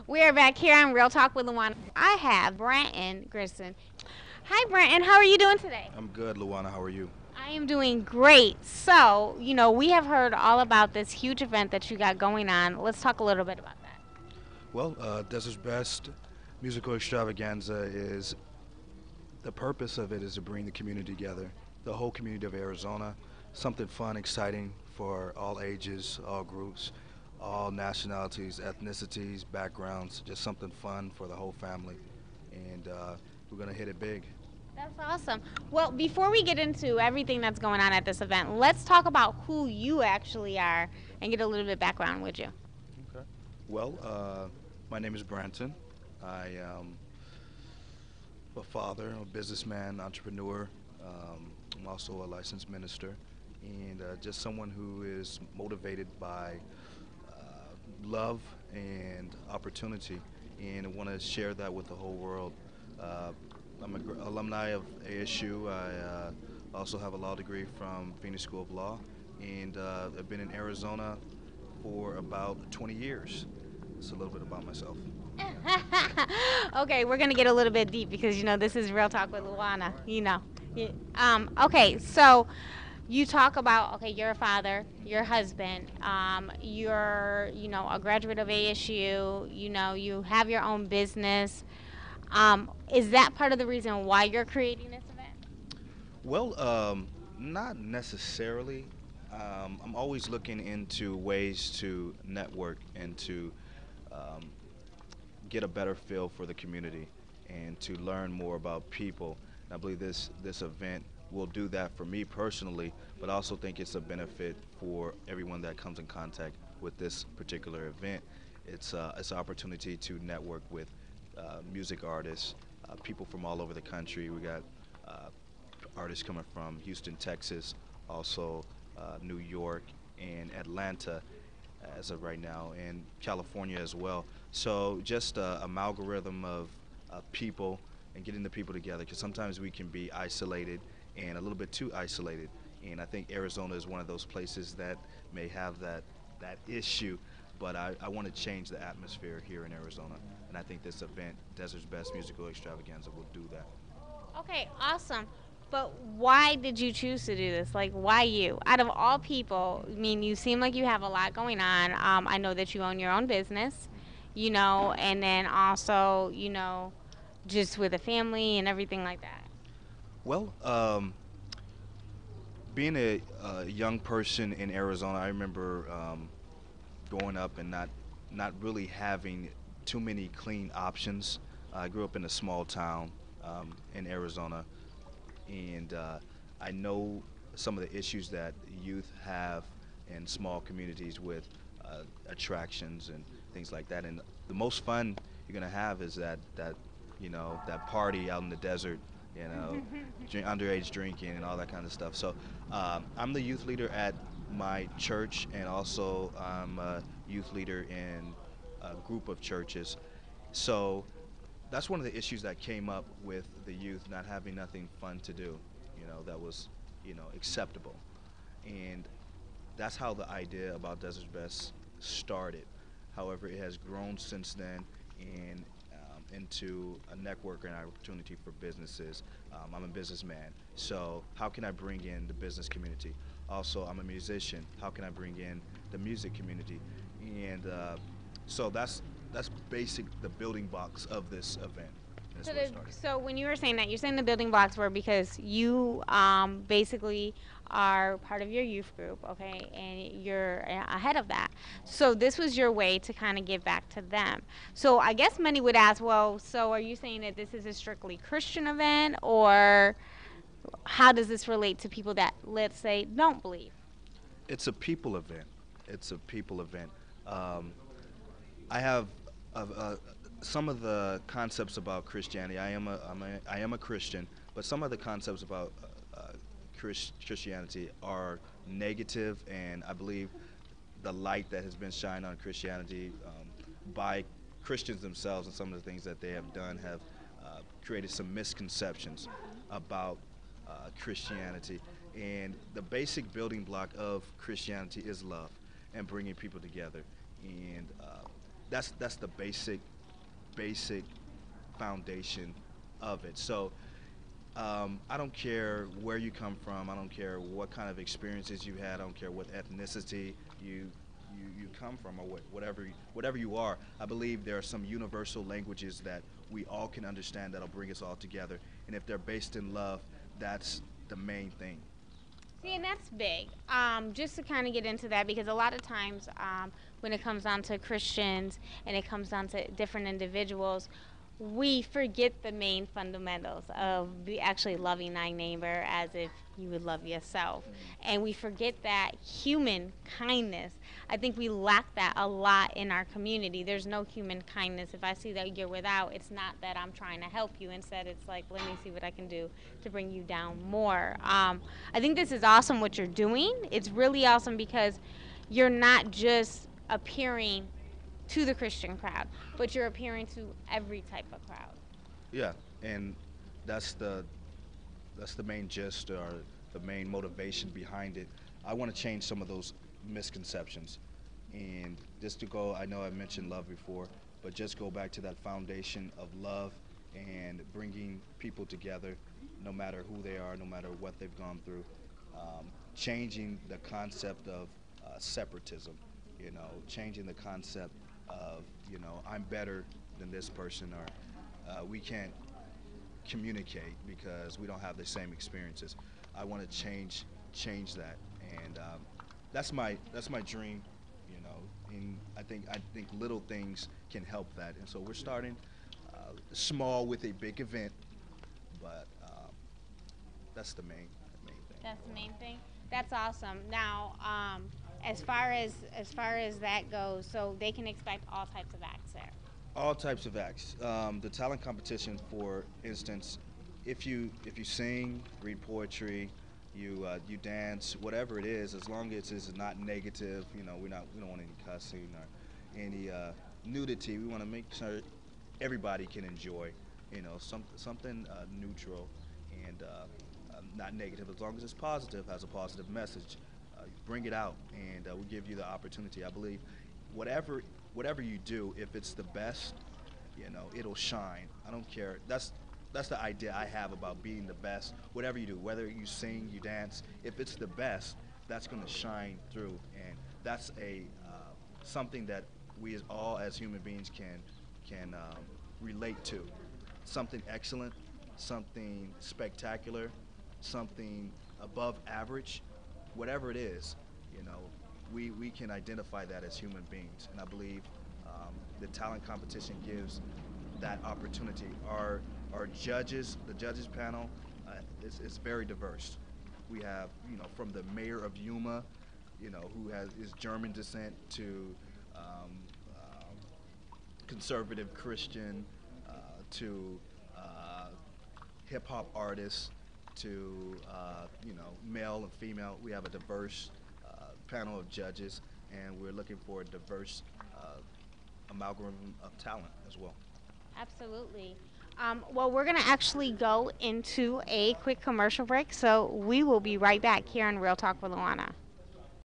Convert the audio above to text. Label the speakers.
Speaker 1: We are back here on Real Talk with Louanna. I have Branton Grissum. Hi, Branton. How are you doing today?
Speaker 2: I'm good, Louanna. How are you?
Speaker 1: I am doing great. So, we have heard all about this huge event that you got going on. Let's talk a little bit about that.
Speaker 2: Well, Desert's Best Musical Extravaganza is the purpose of it is to bring the community together, the whole community of Arizona, something fun, exciting for all ages, all groups, all nationalities, ethnicities, backgrounds, just something fun for the whole family. And we're going to hit it big.
Speaker 1: That's awesome. Well, before we get into everything that's going on at this event, let's talk about who you actually are and get a little bit background, would you?
Speaker 2: Okay. Well, my name is Branton. I am a father, a businessman, entrepreneur. I'm also a licensed minister, and just someone who is motivated by love and opportunity, and I want to share that with the whole world. Uh, I'm an alumni of ASU. I also have a law degree from Phoenix School of Law, and I've been in Arizona for about 20 years. It's a little bit about myself.
Speaker 1: Okay, we're gonna get a little bit deep because this is Real Talk with Luana. Okay, so you talk about, okay, you're a father, you're a husband, you're a graduate of ASU. You have your own business. Is that part of the reason why you're creating this event?
Speaker 2: Well, not necessarily. I'm always looking into ways to network and to um, get a better feel for the community and to learn more about people. And I believe this event will do that for me personally, but I also think it's a benefit for everyone that comes in contact with this particular event. It's an opportunity to network with music artists, people from all over the country. We got uh, artists coming from Houston, Texas, also New York and Atlanta as of right now, and California as well. So just a algorithm of people and getting the people together, because sometimes we can be isolated and a little bit too isolated. And I think Arizona is one of those places that may have that issue. But I want to change the atmosphere here in Arizona, and I think this event, Desert's Best Musical Extravaganza, will do that.
Speaker 1: Okay, awesome. But why did you choose to do this? Like, why you? Out of all people, I mean, you seem like you have a lot going on. I know that you own your own business, and then also, just with a family and everything like that.
Speaker 2: Well, being a young person in Arizona, I remember growing up and not really having too many clean options. I grew up in a small town in Arizona, and I know some of the issues that youth have in small communities with attractions and things like that. And the most fun you're gonna have is that party out in the desert, underage drinking and all that kind of stuff. So I'm the youth leader at my church, and also I'm a youth leader in a group of churches. So that's one of the issues that came up with the youth not having nothing fun to do, that was, acceptable. And that's how the idea about Desert Best started. However, it has grown since then and into a network and opportunity for businesses. I'm a businessman, so how can I bring in the business community? Also, I'm a musician. How can I bring in the music community? And so that's basic the building blocks of this event. And that's
Speaker 1: So,
Speaker 2: where it started.
Speaker 1: so when you were saying that, you're saying the building blocks were because you basically are part of your youth group, okay, and you're ahead of that. So this was your way to kind of give back to them. So I guess many would ask, well, so are you saying that this is a strictly Christian event, or how does this relate to people that, let's say, don't believe?
Speaker 2: It's a people event. It's a people event. Um, I have some of the concepts about Christianity. I am a Christian, but some of the concepts about Christianity are negative, and I believe the light that has been shined on Christianity by Christians themselves and some of the things that they have done have created some misconceptions about Christianity. And the basic building block of Christianity is love and bringing people together. And that's the basic basic foundation of it. So I don't care where you come from. I don't care what kind of experiences you had. I don't care what ethnicity you come from, or whatever you are. I believe there are some universal languages that we all can understand that'll bring us all together. And if they're based in love, that's the main thing.
Speaker 1: See, and that's big. Just to kind of get into that, because a lot of times when it comes down to Christians and it comes down to different individuals, we forget the main fundamentals of actually loving thy neighbor as if you would love yourself. And we forget that human kindness. I think we lack that a lot in our community. There's no human kindness. If I see that you're without, it's not that I'm trying to help you. Instead, it's like, let me see what I can do to bring you down more. I think this is awesome what you're doing. It's really awesome because you're not just appearing to the Christian crowd, but you're appearing to every type of crowd.
Speaker 2: Yeah, and that's the that's the main gist or the main motivation behind it. I want to change some of those misconceptions, and just to go, I know I mentioned love before, but just go back to that foundation of love and bringing people together, no matter who they are, no matter what they've gone through. Changing the concept of separatism, changing the concept of, I'm better than this person, or we can't communicate because we don't have the same experiences. I want to change that, and that's my dream, and I think little things can help that, and so we're starting small with a big event, but that's the main thing.
Speaker 1: That's the main thing. That's awesome. Now, as far as that goes, so they can expect all types of acts there.
Speaker 2: All types of acts. The talent competition, for instance, if you sing, read poetry, you dance, whatever it is, as long as it's not negative, we don't want any cussing or any nudity. We want to make sure everybody can enjoy, something neutral and not negative. As long as it's positive, has a positive message, bring it out, and we give you the opportunity. I believe whatever whatever you do, if it's the best, it'll shine. I don't care. That's the idea I have about being the best. Whatever you do, whether you sing, you dance, if it's the best, that's going to shine through, and that's a something that we all as human beings can relate to. Something excellent, something spectacular, something above average, whatever it is, you know, we can identify that as human beings. And I believe the talent competition gives that opportunity. Our judges, the judges panel, is very diverse. We have, from the mayor of Yuma, who has is German descent, to conservative Christian, to hip hop artists, to male and female. We have a diverse panel of judges, and we're looking for a diverse amalgam of talent as well.
Speaker 1: Absolutely. Well, we're going to actually go into a quick commercial break, so we will be right back here on Real Talk with Luana.